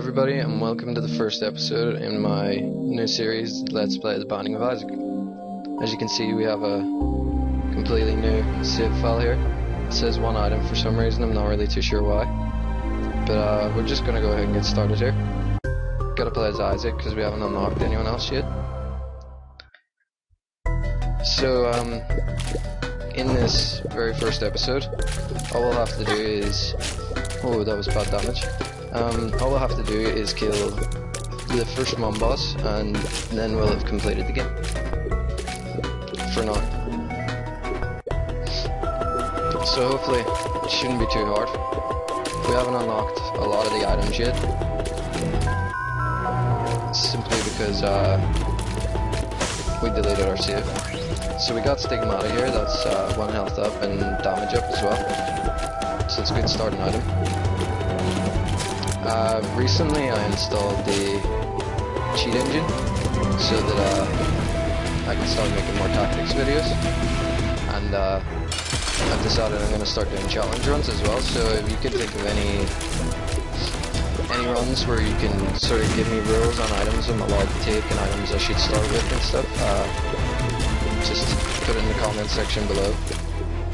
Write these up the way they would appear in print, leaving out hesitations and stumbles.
everybody, and welcome to the first episode in my new series, Let's Play The Binding of Isaac. As you can see, we have a completely new save file here. It says one item for some reason, I'm not really too sure why. But we're just gonna go ahead and get started here. Gotta play as Isaac, because we haven't unlocked anyone else yet. So, in this very first episode, all we'll have to do is... Oh, that was bad damage. All we'll have to do is kill the first mom boss, and then we'll have completed the game. For now. So hopefully, it shouldn't be too hard. We haven't unlocked a lot of the items yet. Simply because we deleted our save. So we got Stigmata here, that's 1 health up and damage up as well. So it's a good starting item. Recently I installed the cheat engine so that I can start making more tactics videos, and I've decided I'm going to start doing challenge runs as well. So if you could think of any runs where you can sort of give me rules on items I'm allowed to take and items I should start with and stuff, just put it in the comment section below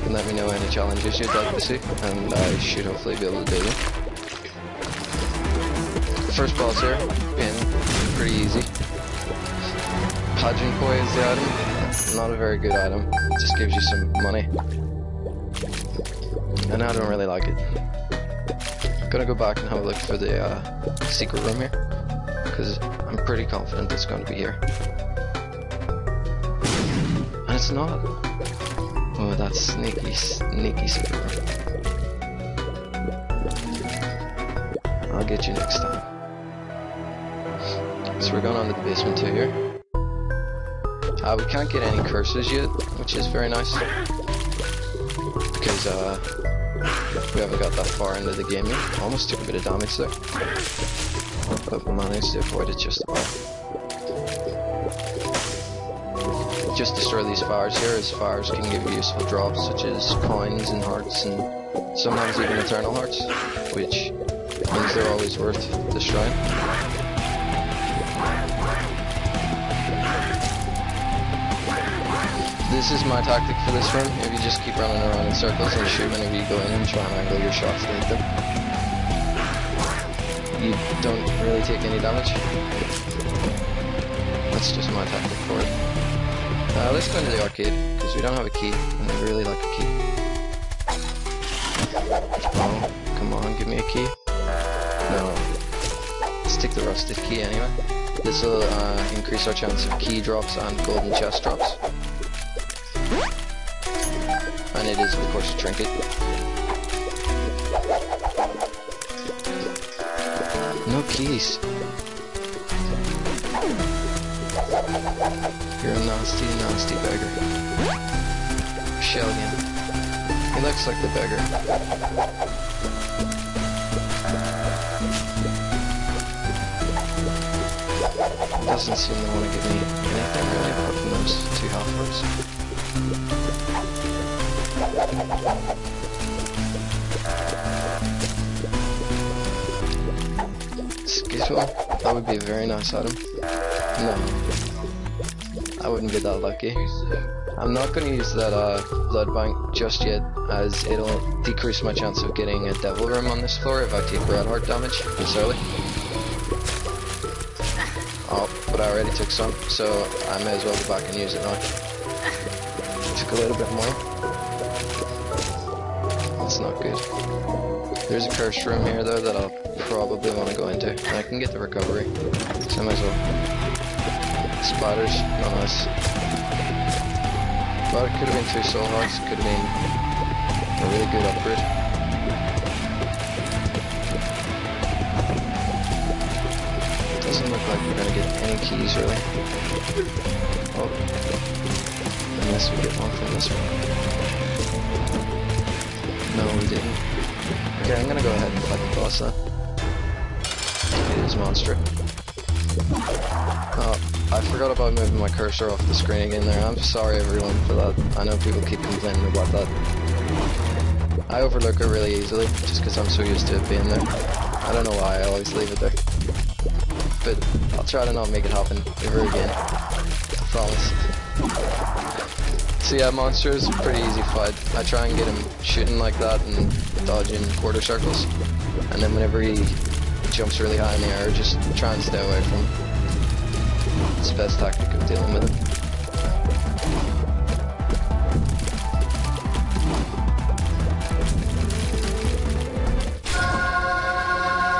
and let me know any challenges you'd like to see, and I should hopefully be able to do them. First boss here, being pretty easy. Pageant Boy is the item. Not a very good item. It just gives you some money. And I don't really like it. I'm gonna go back and have a look for the secret room here, because I'm pretty confident it's going to be here. And it's not. Oh, that's sneaky secret room. I'll get you next time. So we're going on to the basement too here. We can't get any curses yet, which is very nice. Because we haven't got that far into the game yet. Almost took a bit of damage there. But we managed to avoid it just about. Just destroy these fires here, as fires can give you useful drops such as coins and hearts, and sometimes even eternal hearts, which means they're always worth destroying. This is my tactic for this run. If you just keep running around in circles and shoot whenever you go in and try and angle your shots to hit them, you don't really take any damage. That's just my tactic for it. Let's go into the arcade, because we don't have a key, and I really like a key. Oh, come on, give me a key. No. Let's take the rusted key anyway. This will increase our chance of key drops and golden chest drops. And it is, of course, a trinket. No keys. You're a nasty, nasty beggar. Shellian. He looks like the beggar. Doesn't seem to want to give me anything really apart from those 2 health bars. Skittle? That would be a very nice item. No. I wouldn't be that lucky. I'm not going to use that blood bank just yet, as it'll decrease my chance of getting a devil room on this floor if I take red heart damage this early. Oh, but I already took some, so I may as well go back and use it now. Took a little bit more. That's not good. There's a curse room here though that I'll probably want to go into, and I can get the recovery, so I might as well. Spiders, not nice. But it could have been 2 soul hearts, could have been a really good upgrade. Doesn't look like we're gonna get any keys really. Oh. Unless we get one from this one. No, we didn't. Okay, I'm gonna go ahead and fight the boss now. It is monster. Oh, I forgot about moving my cursor off the screen again there. I'm sorry everyone for that. I know people keep complaining about that. I overlook it really easily, just because I'm so used to it being there. I don't know why I always leave it there. But I'll try to not make it happen ever again. I promise. So yeah, monster is a pretty easy fight. I try and get him shooting like that and dodging quarter circles. And then whenever he jumps really high in the air, just try and stay away from him. It's the best tactic of dealing with him.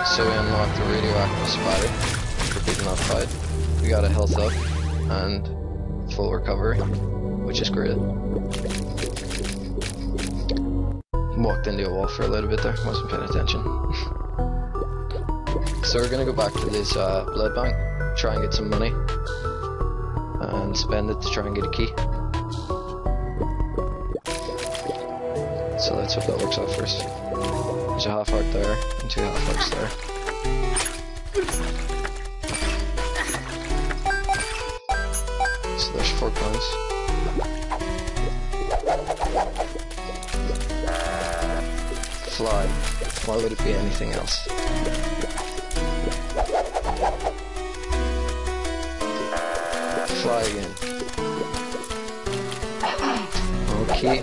So we unlocked the radioactive spider for beating that fight. We got a health up and full recovery, which is great. Walked into a wall for a little bit there, wasn't paying attention. So we're gonna go back to this blood bank, try and get some money, and spend it to try and get a key. So let's hope that works out first. There's a half heart there, and 2 half hearts there. So there's 4 coins. Fly. Why would it be anything else? Fly again. Okay.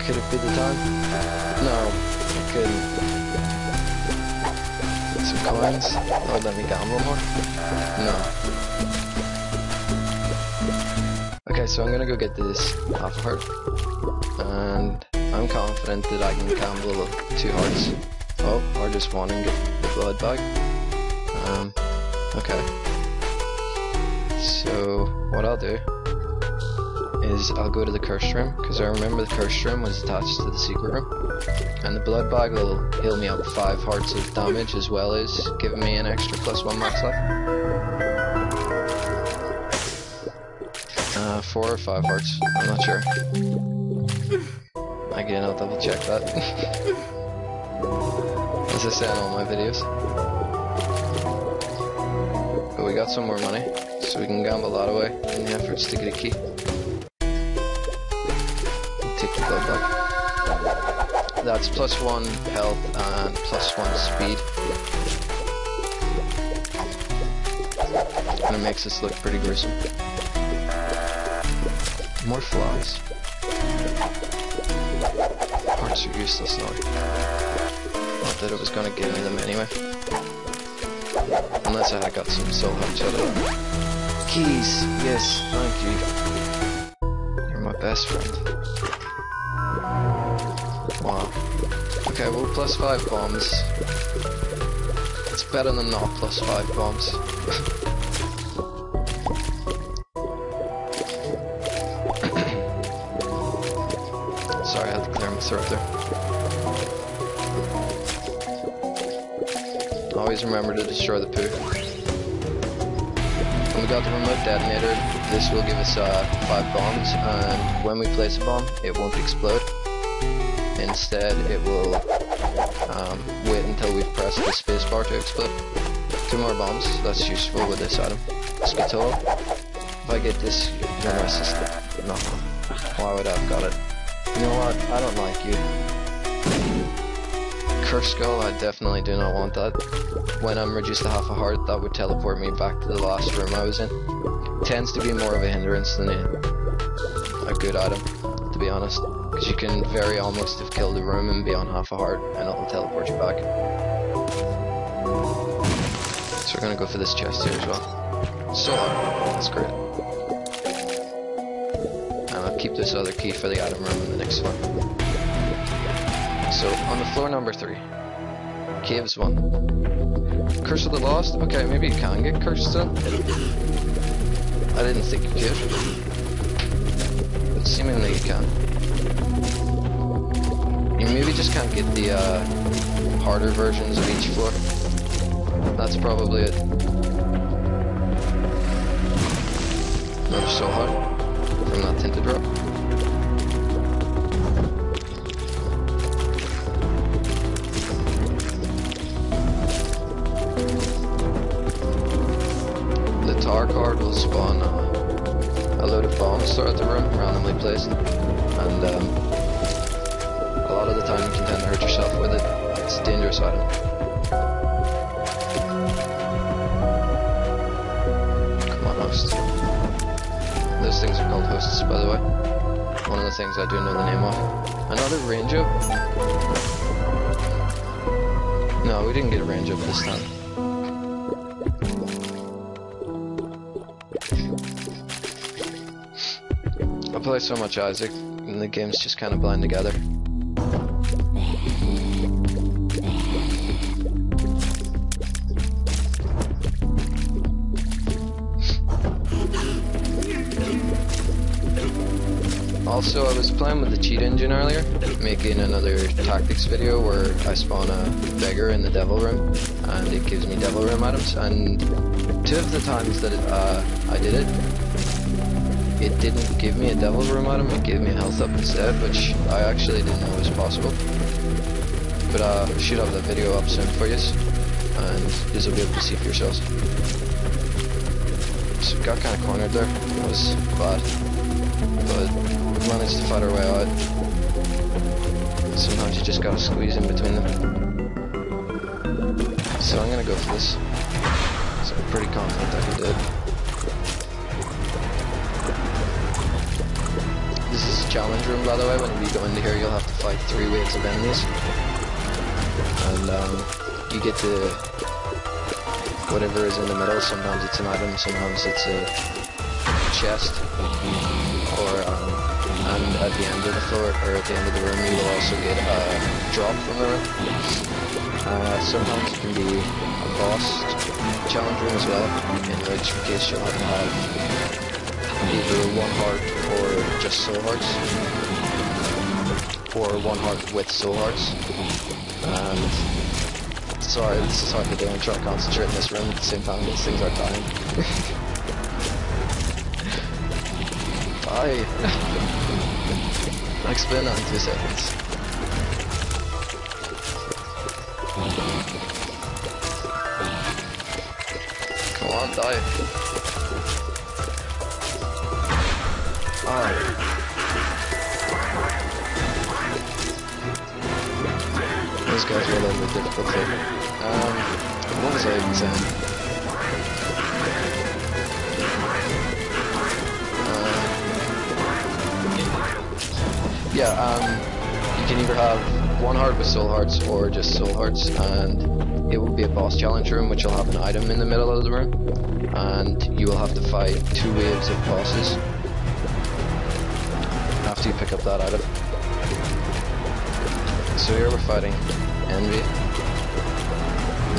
Could it be the time? No, it couldn't. Some coins? That would let me gamble more? No. Okay, so I'm gonna go get this half a heart. And I'm confident that I can gamble 2 hearts. Oh, or just 1 and get the blood bag. Okay. So, what I'll do is I'll go to the cursed room, because I remember the cursed room was attached to the secret room. And the blood bag will heal me up 5 hearts of damage, as well as giving me an extra +1 max life. 4 or 5 hearts, I'm not sure. Again, I'll double check that. As I say in all my videos. But we got some more money, so we can gamble that away in the efforts to get a key. Take the blood back. That's +1 health and +1 speed. And it makes us look pretty gruesome. More flies. Hearts are useless now. Not that it was gonna give me them anyway. Unless I had got some soul hearts out of it. Keys! Yes, thank you. You're my best friend. Wow. Okay, well, +5 bombs. It's better than not +5 bombs. Sorry, I had to clear my throat there. Always remember to destroy the poo. When we got the remote detonator, this will give us 5 bombs, and when we place a bomb, it won't explode. Instead, it will wait until we've pressed the spacebar to explode. 2 more bombs, that's useful with this item. Skittle. If I get this, you're my sister. No. Why would I have got it? You know what? I don't like you. Curse Skull, I definitely do not want that. When I'm reduced to half a heart, that would teleport me back to the last room I was in. Tends to be more of a hindrance than a good item, to be honest. Because you can very almost have killed the room and be on half a heart, and it'll teleport you back. So we're gonna go for this chest here as well. So, that's great. Keep this other key for the item room in the next one. So, on the floor number 3, Caves 1. Curse of the Lost? Okay, maybe you can get cursed still. I didn't think you could. But seemingly you can. You maybe just can't get the harder versions of each floor. That's probably it. Another soul heart from that tinted rock. The tar card will spawn a load of bombs throughout the room, randomly placed, and a lot of the time you can tend to hurt yourself with it. It's a dangerous item. things are called hosts, by the way. One of the things I do know the name of. Another range up? No, we didn't get a range up this time. I play so much Isaac, and the games just kind of blend together. Also, I was playing with the cheat engine earlier, making another tactics video where I spawn a beggar in the devil room, and it gives me devil room items, and 2 of the times that I did it, it didn't give me a devil room item, it gave me a health up instead, which I actually didn't know was possible. But I should have that video up soon for you, and you'll be able to see for yourselves. So got kind of cornered there, it was bad, but we managed to fight our way out. Sometimes you just gotta squeeze in between them. So I'm gonna go for this. So I'm pretty confident I can do it. This is a challenge room, by the way. Whenever you go into here, you'll have to fight 3 waves of enemies. And you get to whatever is in the middle. Sometimes it's an item, sometimes it's a chest, or and at the end of the floor, or at the end of the room, you will also get a drop from the room. Sometimes it can be a boss challenge room as well, in which case you'll have to have either 1 heart or just soul hearts, or 1 heart with soul hearts. And sorry, this is hard to do. I'm trying to concentrate in this room at the same time. These things are dying. Die. Like spin on 2 seconds. Come on, die. Oh. Those guys were a little bit difficult here. What was I even saying? You can either have 1 heart with soul hearts or just soul hearts, and it will be a boss challenge room which will have an item in the middle of the room, and you will have to fight 2 waves of bosses after you pick up that item. So here we're fighting Envy.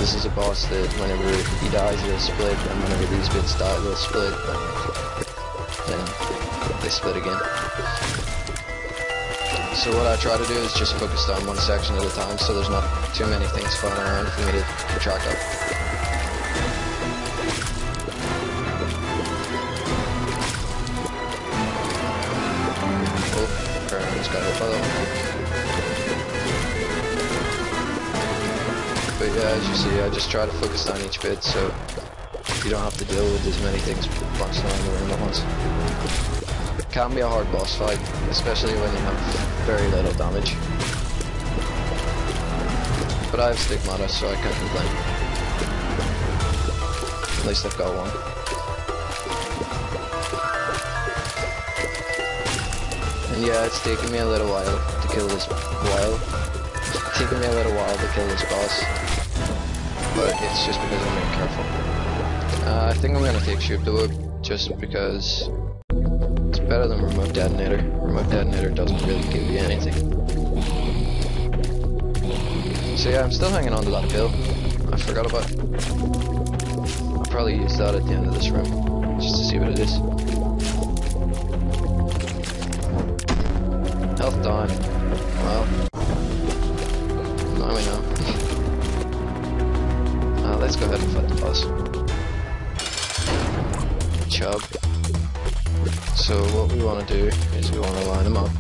This is a boss that whenever he dies he'll split, and whenever these bits die they'll split, and then they split again. So what I try to do is just focus on 1 section at a time, so there's not too many things flying around for me to keep track of. Oh, I just got hit by that one. But yeah, as you see, I just try to focus on each bit, so you don't have to deal with as many things bouncing around the room at once. It can be a hard boss fight, especially when you have very little damage. But I have stigmata, so I can't complain. At least I've got one. And yeah, it's taken me a little while to kill this boss. But it's just because I'm being careful. I think I'm gonna take Shoot the Whip, just because it's better than Remote Detonator. Remote Detonator doesn't really give you anything. So yeah, I'm still hanging on to that pill. I forgot about it. I'll probably use that at the end of this room, just to see what it is. Health down. Well, now we know. Let's go ahead and fight the boss. Chub. So what we want to do is we want to line them up.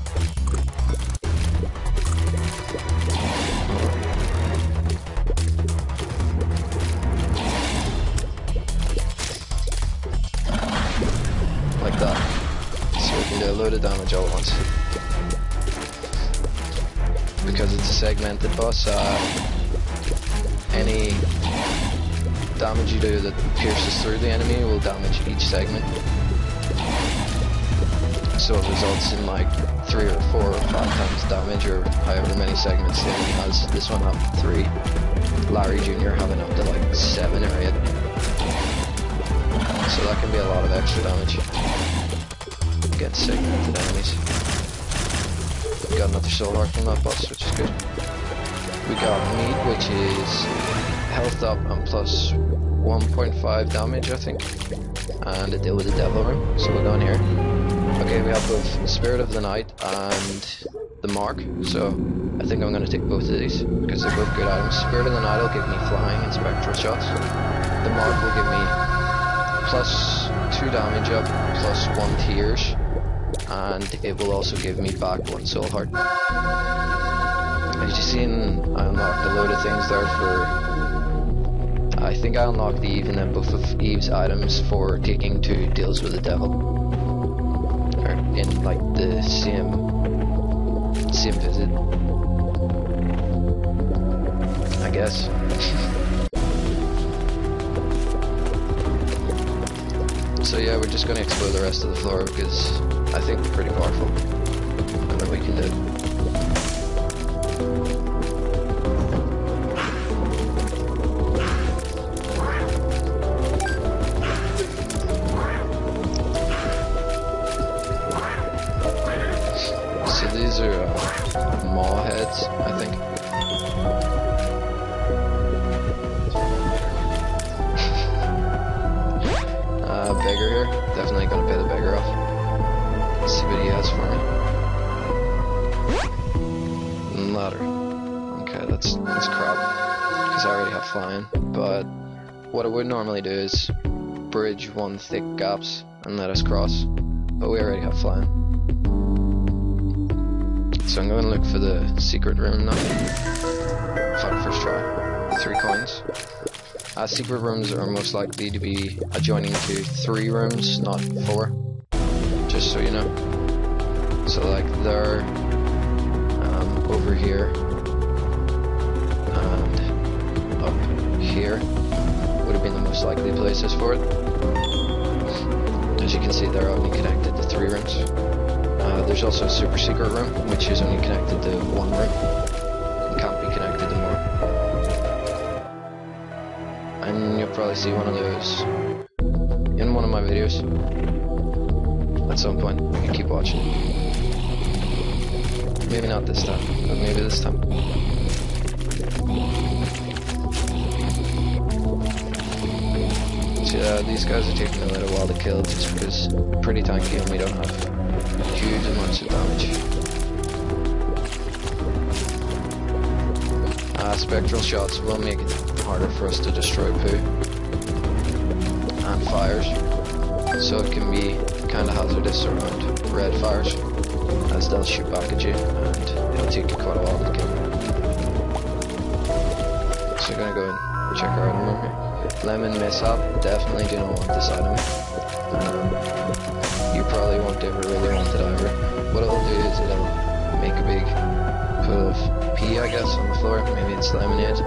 Like that. So we can do a load of damage all at once. Because it's a segmented boss, any damage you do that pierces through the enemy will damage each segment. So it results in like 3 or 4 or 5 times damage, or however many segments the enemy has. This one up 3. Larry Jr. having up to like 7 or 8. So that can be a lot of extra damage against segmented enemies. We got another soul heart from that boss, which is good. We got meat, which is health up and plus 1.5 damage, I think, and a deal with the devil room. So we'll go in here. Okay, we have both the Spirit of the Night and the Mark, so I think I'm going to take both of these because they're both good items. Spirit of the Night will give me flying and spectral shots. The Mark will give me plus 2 damage up, plus 1 tears, and it will also give me back 1 soul heart. As you've seen, I unlocked a load of things there for... I think I unlocked Eve and then both of Eve's items for taking 2 deals with the devil. Or in like the same visit, I guess. So yeah, we're just going to explore the rest of the floor because I think we're pretty powerful and that we can do it. So these are maw heads, I think. Beggar here. Definitely gonna pay the beggar off. Let's see what he has for me. Ladder. Okay, that's crap. Because I already have flying. But what I would normally do is bridge 1 thick gaps and let us cross. But we already have flying. So I'm going to look for the secret room now. Fuck, first try. 3 coins. Secret rooms are most likely to be adjoining to 3 rooms, not 4. Just so you know. So like they're over here and up here would have been the most likely places for it. As you can see, they're only connected to 3 rooms. There's also a super secret room, which is only connected to 1 room. It can't be connected to more. And you'll probably see one of those in one of my videos at some point. You can keep watching. Maybe not this time, but maybe this time. So yeah, these guys are taking a little while to kill just because they're pretty tanky and we don't have huge amounts of damage. Spectral shots will make it harder for us to destroy poo and fires, so it can be kind of hazardous around red fires as they'll shoot back at you and it'll take you quite a while to kill. So we're gonna go and check our item room here. Lemon Mishap, definitely do not want this item. You probably won't ever really want it either. What it'll do is it'll make a big pool of pee, I guess, on the floor. Maybe it's lemonade.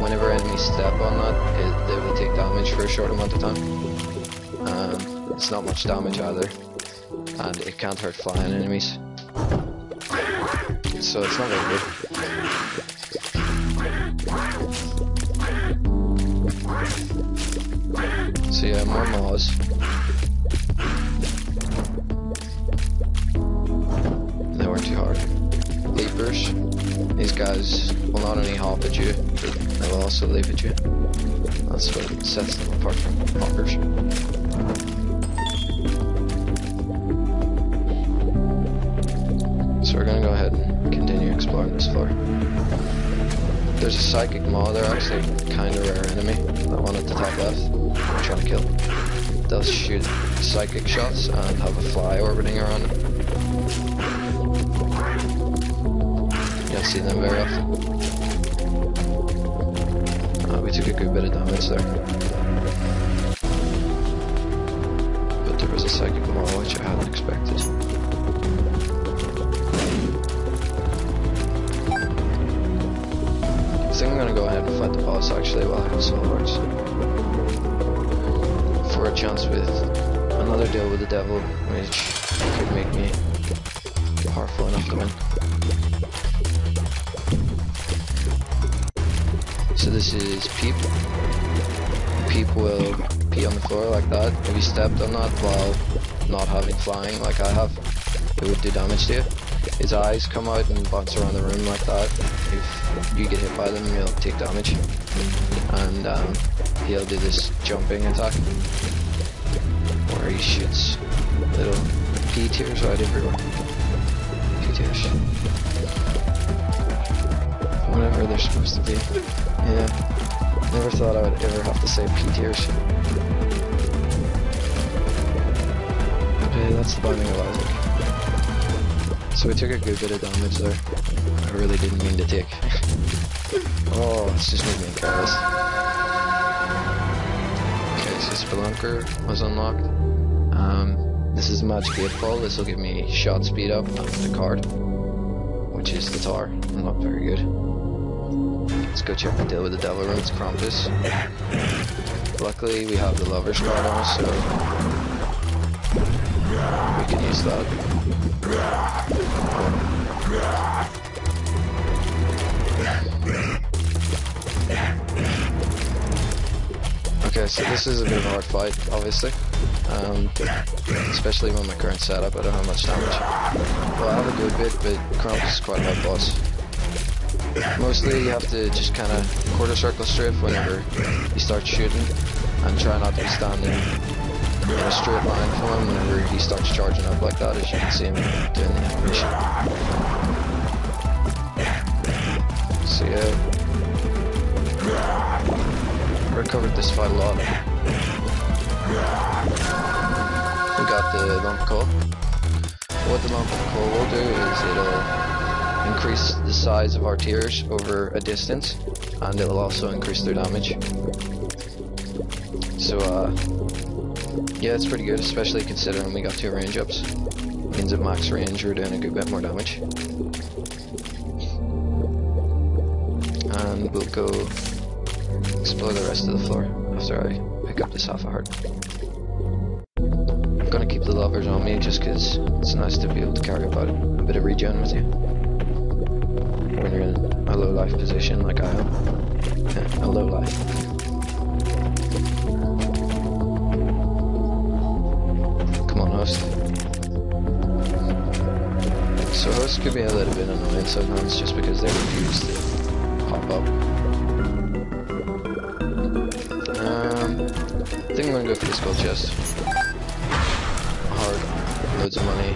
Whenever enemies step on that, they will take damage for a short amount of time. It's not much damage either, and it can't hurt flying enemies. So it's not very good. So yeah, more maws. They weren't too hard. Leapers. These guys will not only hop at you, but they will also leap at you. That's what sets them apart from hoppers. So we're gonna go ahead and continue exploring this floor. There's a psychic maw there, actually, kind of rare enemy. That one at the top left, I'm trying to kill. They'll shoot psychic shots and have a fly orbiting around it. You don't see them very often. We took a good bit of damage there. But there was a psychic maw which I hadn't expected. I think I'm gonna go ahead and fight the boss actually while I have soul hearts. For a chance with another deal with the devil, which could make me powerful enough to win. So this is Peep. Peep will pee on the floor like that. If you stepped on that while not having flying like I have, it would do damage to you. His eyes come out and bounce around the room like that. If you get hit by them, you'll take damage. And he'll do this jumping attack, where he shoots little pea tears out everywhere. Pea tears. Whatever they're supposed to be. Yeah. Never thought I would ever have to say pea tears. Okay, that's the Binding of Isaac. So we took a good bit of damage there. I really didn't mean to take. Oh, it's just making me careless. Okay, so Spelunker was unlocked. This is Magic 8 Ball. This will give me shot speed up and the card, which is the Tower. Not very good. Let's go check the deal with the Devil Roots, Krampus. Luckily, we have the Lover's card on us, so we can use that. Okay, so this is a bit of a hard fight, obviously. Especially with my current setup, I don't have much damage. Well, I have a good bit, but Krampus is quite a hard boss. Mostly you have to just kind of quarter circle strafe whenever you start shooting, and try not to be standing in a straight line from him whenever he starts charging up like that, as you can see him doing the animation. So yeah, recovered this fight a lot. We got the Lump Coal. What the Lump Coal will do is it'll increase the size of our tiers over a distance, and it'll also increase their damage. So yeah, it's pretty good, especially considering we got 2 range ups. Means at max range we're doing a good bit more damage. And we'll go explore the rest of the floor after I pick up this half a heart. I'm gonna keep the Lovers on me just because it's nice to be able to carry about a bit of regen with you when you're in a low life position like I am. Yeah, a low life. Come on, Host. So Host could be a little bit annoying sometimes just because they refuse to pop up. I think I'm gonna go for this gold chest. Hard, loads of money.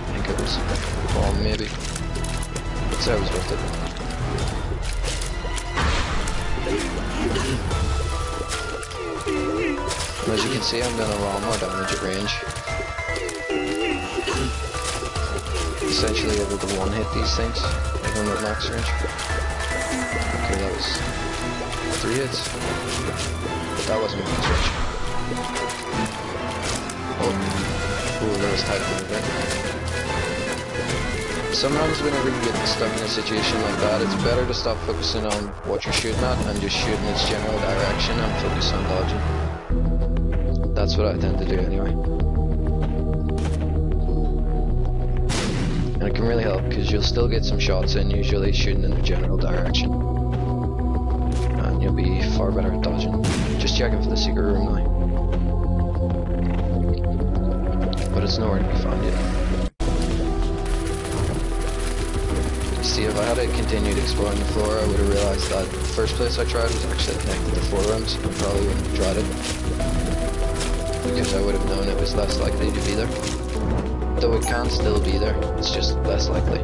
I think it was, well, maybe. So it was worth it. As you can see, I'm doing a lot more damage at range. Essentially able to one-hit these things, even at max range. Okay, that was 3 hits. But that wasn't max range. Oh, that was tight a bit. Sometimes whenever you get stuck in a situation like that, it's better to stop focusing on what you're shooting at and just shoot in its general direction and focus on dodging. That's what I tend to do anyway. And it can really help because you'll still get some shots in, usually shooting in the general direction. And you'll be far better at dodging. Just checking for the secret room now. But it's nowhere to be found yet. See, if I had continued exploring the floor, I would have realized that the first place I tried was actually connected to 4 rooms, and probably wouldn't have tried it. Because I would have known it was less likely to be there. Though it can still be there, it's just less likely.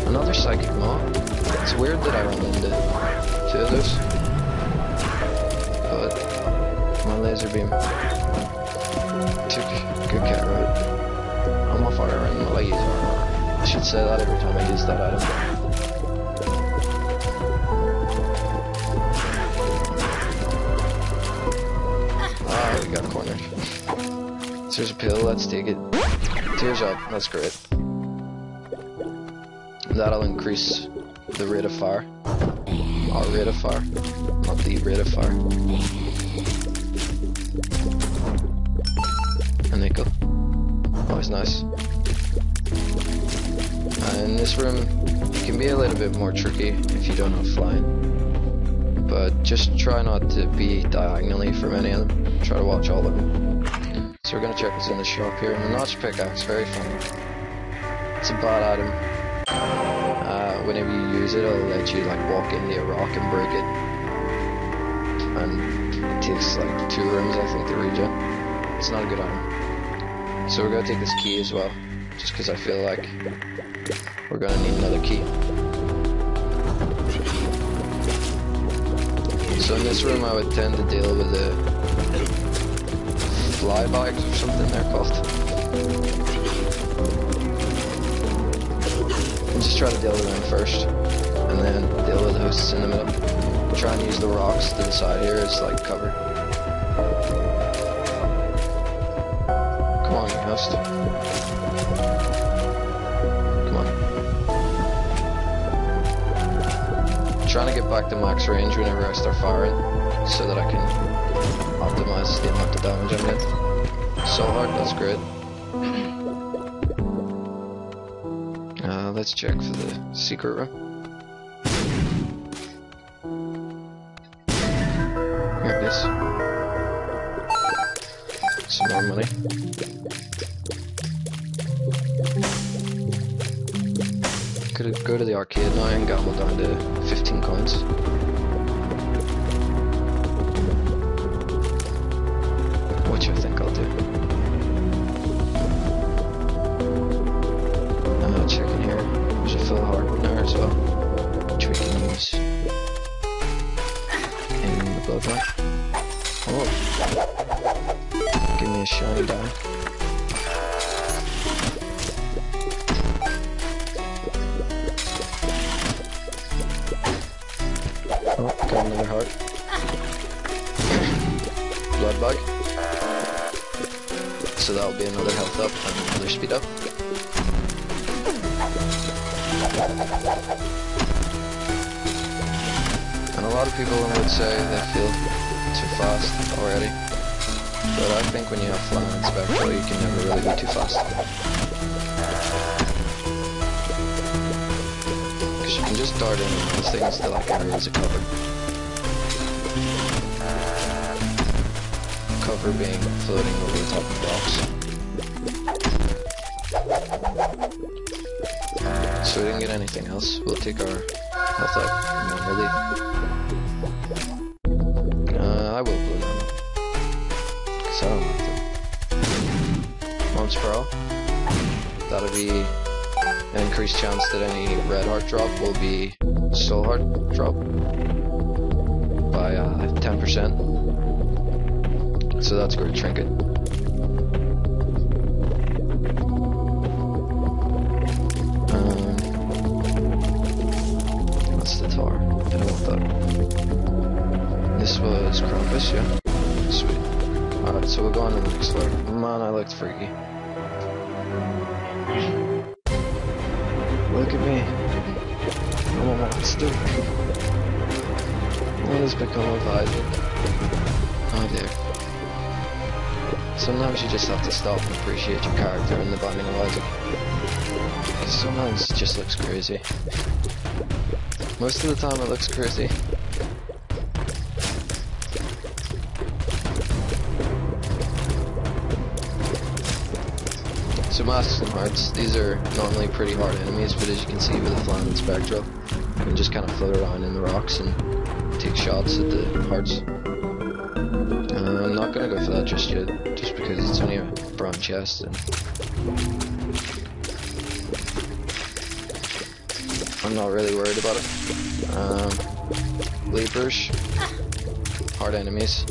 Another Psychic Maw. It's weird that I run into 2 of those. But my laser beam took good care of it. I'm on fire and my legs. I should say that every time I use that item. Ah, we got cornered. So there's a pill, let's take it. Tears up, that's great. That'll increase the rate of fire. Our rate of fire, not the rate of fire. A nickel. always nice. In this room, it can be a little bit more tricky if you don't know flying. But just try not to be diagonally from any of them. Try to watch all of them. So we're gonna check what's in the shop here. And the notch pickaxe, very funny. It's a bad item. Whenever you use it, it'll let you like walk into a rock and break it. And it takes like 2 rooms, I think, to regen. It's not a good item. So we're gonna take this key as well, just because I feel like we're gonna need another key. So in this room I would tend to deal with the fly bags or something they're called. And just try to deal with them first, and then deal with the hosts in the middle. Try and use the rocks to the side here as like cover. Come on, you host. Come on. Trying to get back to max range whenever I start firing, so that I can optimize the amount of damage I'm getting. So hard, that's great. Let's check for the secret room. Here it is. Some more money. Could go to the arcade now and gamble down to 15 coins. Which I think I'll do. Check in here. There's a full heart in there as well, which we can use in the bloodline. Oh! Give me a shiny die. Oh, got another heart. Blood bug. So that'll be another health up and another speed up. And a lot of people would say they feel too fast already, but I think when you have flying and spectral you can never really be too fast. Because you can just dart in these things to like areas of cover. Cover being floating over the top of blocks. So we didn't get anything else. We'll take our health up and then we'll leave. I will blue them. Because I don't like them. Once per all. That'll be an increased chance that any red heart drop will be soul heart drop by 10%. So that's a great trinket. This was Krampus, yeah? Sweet. Alright, so we'll go on to the next floor. Man, I looked freaky. Look at me. I'm a monster. What has become of Isaac? Oh dear. Sometimes you just have to stop and appreciate your character in the Binding of Isaac. Because sometimes it just looks crazy. Most of the time it looks crazy. So masks and hearts, these are normally pretty hard enemies, but as you can see with the flying and spectral, you can just kind of float around in the rocks and take shots at the hearts. I'm not going to go for that just yet, just because it's only a brown chest. And I'm not really worried about it. Leapers, hard enemies.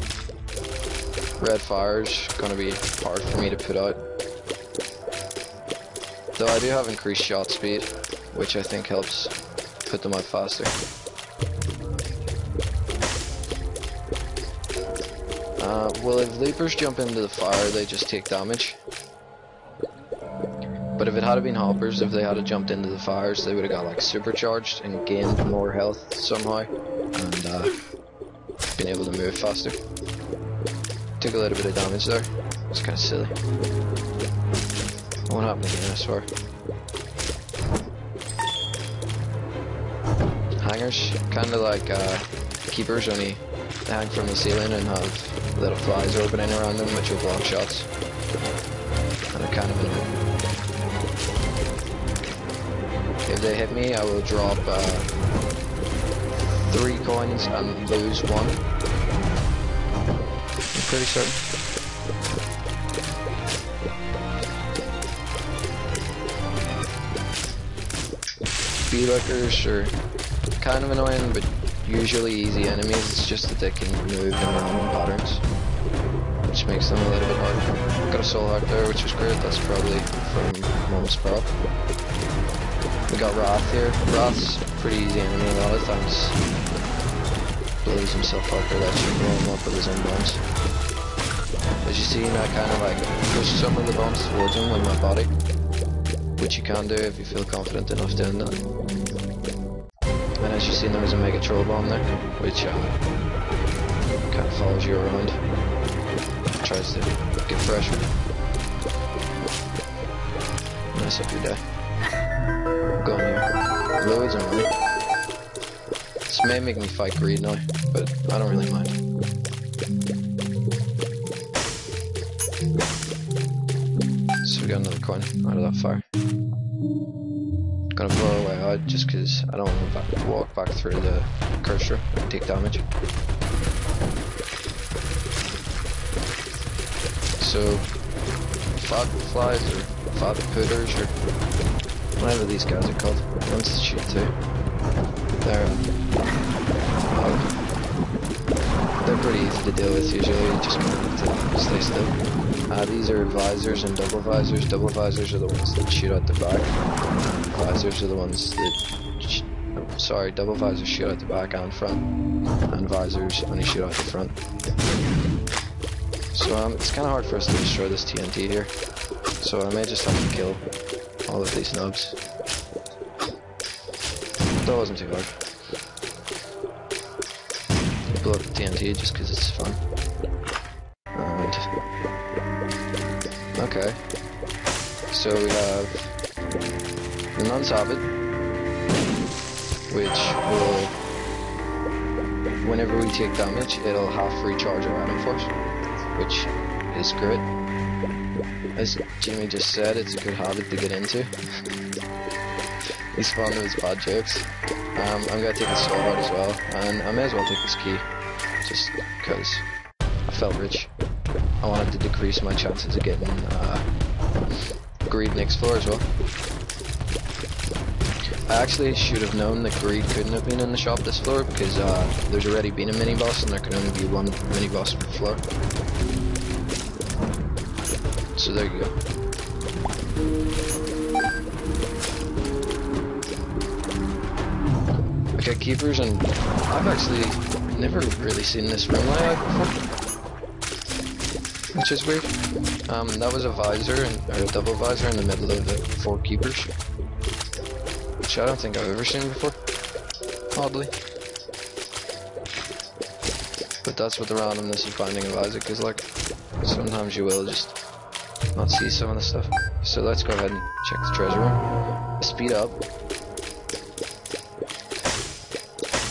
Red fires, gonna be hard for me to put out. Though I do have increased shot speed, which I think helps put them out faster. Well, if leapers jump into the fire, they just take damage. But if it had been hoppers, if they had jumped into the fires, they would have got like supercharged and gained more health somehow, and been able to move faster. Took a little bit of damage there. It's kind of silly. Won't happen again, I swear. Hangers, kinda like keepers, only they hang from the ceiling and have little flies orbiting around them which will block shots. And they're kind of annoying. If they hit me, I will drop 3 coins and lose 1. I'm pretty certain. Speedwalkers are kind of annoying, but usually easy enemies. It's just that they can move in random patterns, which makes them a little bit harder. Got a soul heart there, which is great. That's probably from Mom's prop. We got Wrath here. Wrath's a pretty easy enemy. A lot of times blows himself up or lets you blow him up with his own bombs. As you see, I kind of like push some of the bombs towards him with my body, which you can do if you feel confident enough doing that. And as you see, there was a mega troll bomb there, which kind of follows you around, tries to get pressure, mess up your day. Go on here, loads of money. This may make me fight greed now, but I don't really mind. So we got another coin out of that fire. Gonna blow our way out just because I don't want to walk back through the cursor and take damage. So, fat flies or fat putters or whatever these guys are called, ones that shoot too. They're pretty easy to deal with usually, you just kind of have to stay still. These are visors and double visors. Double visors are the ones that shoot out the back. Visors are the ones that... double visors shoot out the back and front. And visors only shoot out the front. So it's kind of hard for us to destroy this TNT here. So I may just have to kill all of these nubs. That wasn't too hard. Blow up the TNT just because it's fun. And... okay. So we have the non-sabbat, which will, whenever we take damage, it'll half recharge our item force, which is great. As Jimmy just said, it's a good habit to get into. He's fond of his bad jokes. I'm gonna take the soul heart as well, and I may as well take this key, just because I felt rich. I wanted to decrease my chances of getting greed next floor as well. I actually should have known that greed couldn't have been in the shop this floor because there's already been a mini boss and there can only be one mini boss per floor. So there you go. Okay, keepers, and I've actually never really seen this room layout before, which is weird. That was a visor, or a double visor in the middle of the 4 keepers, which I don't think I've ever seen before, oddly. But that's what the randomness of finding a Isaac is like. Sometimes you will just not see some of the stuff. So let's go ahead and check the treasure room. Speed up.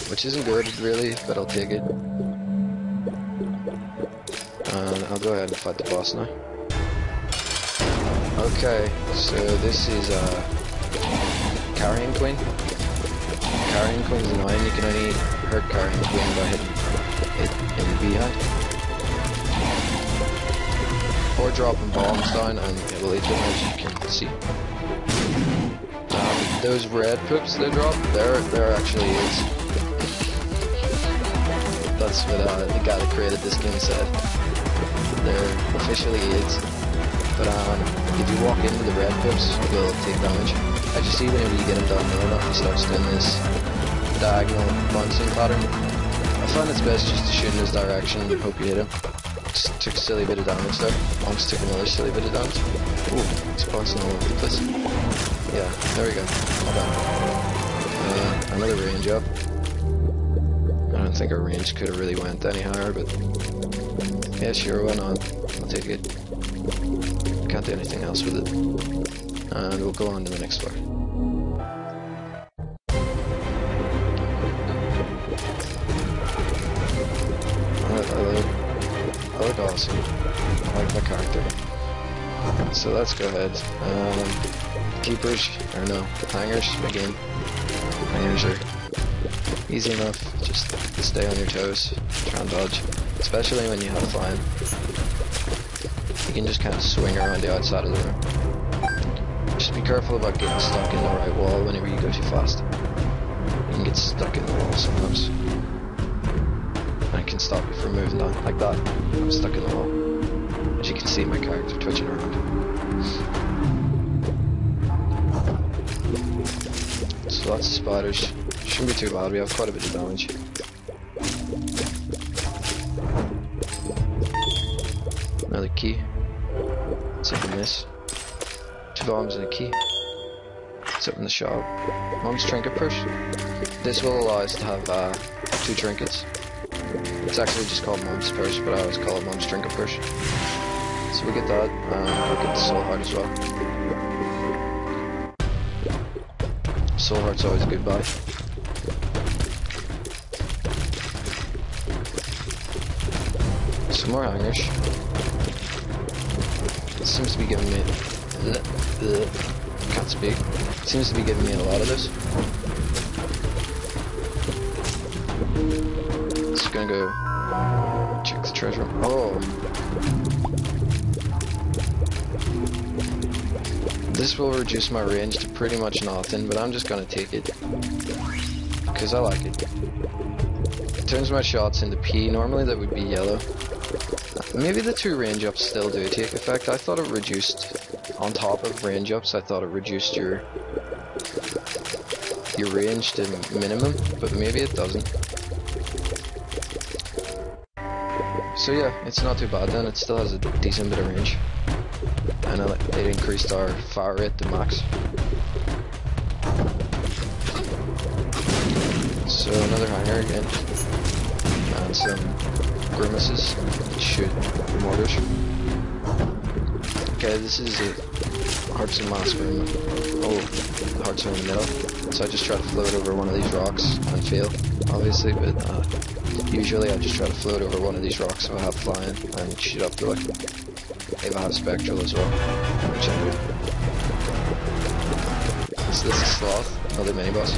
Which isn't good, really, but I'll take it. And I'll go ahead and fight the boss now. Okay, so this is Carrion Queen. Carrion Queen's annoying, you can only hurt Carrion Queen by hitting it in the behind. Or dropping bombs down and it will eat them, as you can see. Those red poops they drop, they're actually is. That's what the guy that created this game said. They're officially AIDS. But if you walk into the red poops, you'll take damage. As you see, whenever you get him down low enough, he starts doing this diagonal bouncing pattern. I find it's best just to shoot in his direction and hope you hit him. Just took a silly bit of damage there. Monks took another silly bit of damage. Ooh, he's bouncing all over the place. Yeah, there we go. Not bad. Another range up. I don't think our range could have really went any higher, but yeah, sure, why not? I'll take it. can't do anything else with it. And we'll go on to the next floor. I look awesome. I like my character. So let's go ahead. Keepers, or no, hangers, again. Hangers are easy enough, just stay on your toes, try and dodge. Especially when you have flying. You can just kind of swing around the outside of the room. Just be careful about getting stuck in the right wall whenever you go too fast. You can get stuck in the wall sometimes. And it can stop you from moving down, like that. I'm stuck in the wall. As you can see, my character twitching around. So lots of spiders. Shouldn't be too bad, we have quite a bit of damage. Another key. Let's open this. 2 bombs and a key. Let's open the shop. Mom's trinket purse. This will allow us to have 2 trinkets. It's actually just called Mom's purse, but I always call it Mom's trinket purse. So we get that, and we'll get the soul heart as well. Soul heart's always a good buy. Some more hangers. It seems to be giving me... can't speak. It seems to be giving me a lot of this. Just gonna go check the treasure room. Oh! This will reduce my range to pretty much nothing, but I'm just gonna take it. Because I like it. It turns my shots into P. Normally that would be yellow. Maybe the 2 range ups still do take effect. I thought it reduced, on top of range ups, I thought it reduced your range to minimum, but maybe it doesn't. So yeah, it's not too bad then, it still has a decent bit of range. And it increased our fire rate to max. So another hanger again. And some grimaces that shoot mortars. Okay, this is a Hearts and Mask room. Oh, the hearts are in the middle. So I just try to float over one of these rocks and fail, obviously, but usually I just try to float over one of these rocks so I have flying and shoot up to it. Maybe I have spectral as well, which I do. So this is Sloth, another mini boss.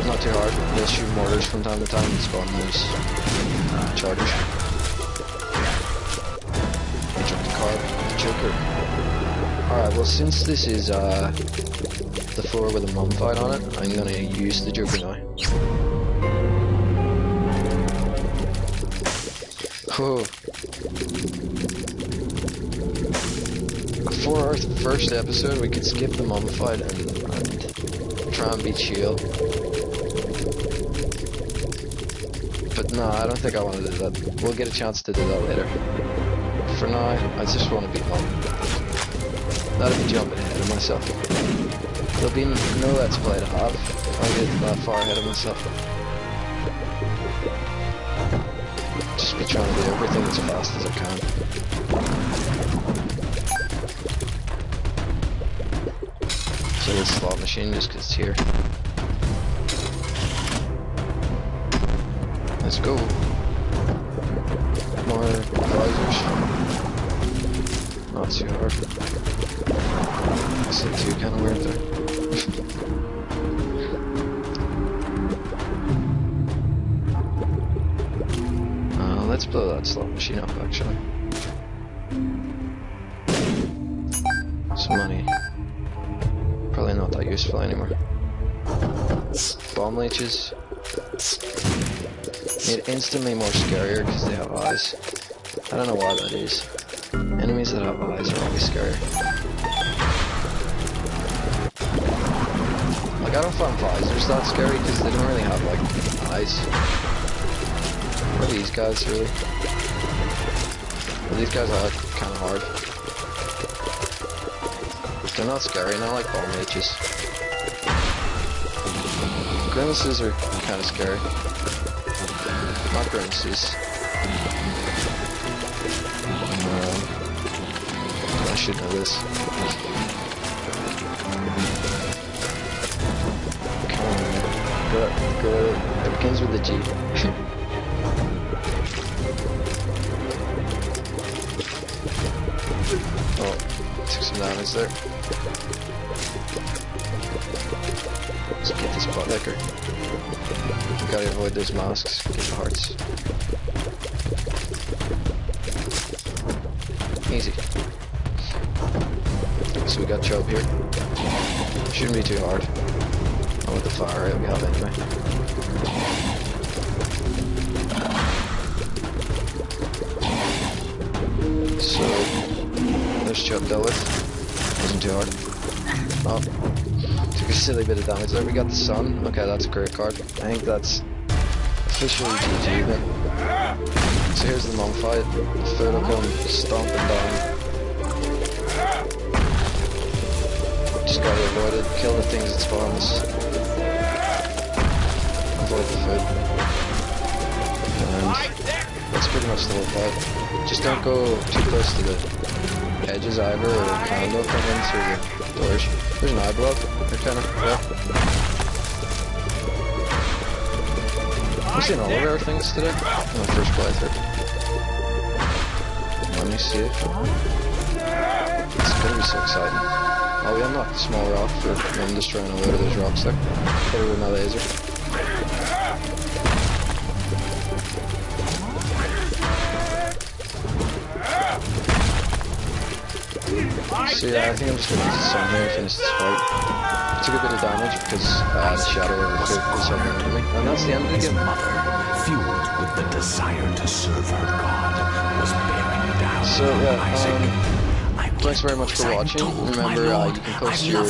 Not too hard, they'll shoot mortars from time to time and spawn those chargers. I dropped the card, the Joker. Alright, well since this is the floor with a mummified on it, I'm gonna use the Joker now. Whoa. For our first episode, we could skip the mummified and try and beat Shield. But no, I don't think I want to do that. We'll get a chance to do that later. For now, I just want to beat Mum. That'll be jumping ahead of myself. There'll be no Let's Play to have if I get that far ahead of myself. Just be trying to do everything as fast as I can. So this slot machine just because it's here. Let's go. More visors. Not too hard. I said 2 kind of weird there. Let's blow that slot machine up actually. Some money. Probably not that useful anymore. Bomb leeches. Made instantly more scarier because they have eyes. I don't know why that is. Enemies that have eyes are always scarier. Like I don't find visors that scary because they don't really have like eyes. Or these guys really. Well, these guys are kind of hard. They're not scary, not like bomb leeches. Grimaces are kind of scary. Not grimaces. I should know this. Come on, man. Go. It begins with a G. Oh, took some damage there. Let's get this butt liquor. Gotta avoid those masks. Get the hearts. Easy. So we got Chubb here. Shouldn't be too hard. Oh, with the fire rate we have anyway. So there's Chubb dealt with. Wasn't too hard. Oh. Took a silly bit of damage there. We got the sun. Okay, that's a great card. I think that's officially GG then. So here's the mummified. The third will come stomping down. Just gotta avoid it. Kill the things that spawn us. Avoid the food. And that's pretty much the whole fight. Just don't go too close to the edges either, or kind of come in through the doors. There's an eye blow. They're kind of well. I've seen all of our things today. My first playthrough. Let me see it. It's gonna be so exciting. Oh, we unlocked a small rock for them destroying a load of those rocks there. Hit it with my laser. So yeah, I think I'm just gonna use the sun here and finish this fight. Took a bit of damage because the shadow overtook the southern enemy, and that's the end of the game. Fueled with the desire to serve her God, was bearing down so yeah, Isaac. thanks very much for watching. Remember, you can post your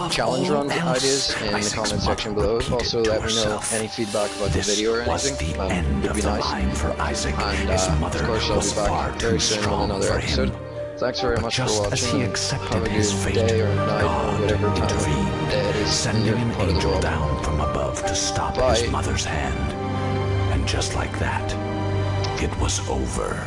challenge run ideas in the comment section below. Also, let me know any feedback about the video or anything. Would be nice. And of course, I'll be back very soon with another episode. Thanks very much for watching. Have a good day or night or whatever time of day it is in your part of the world. Down from above to stop his mother's hand, and just like that, it was over.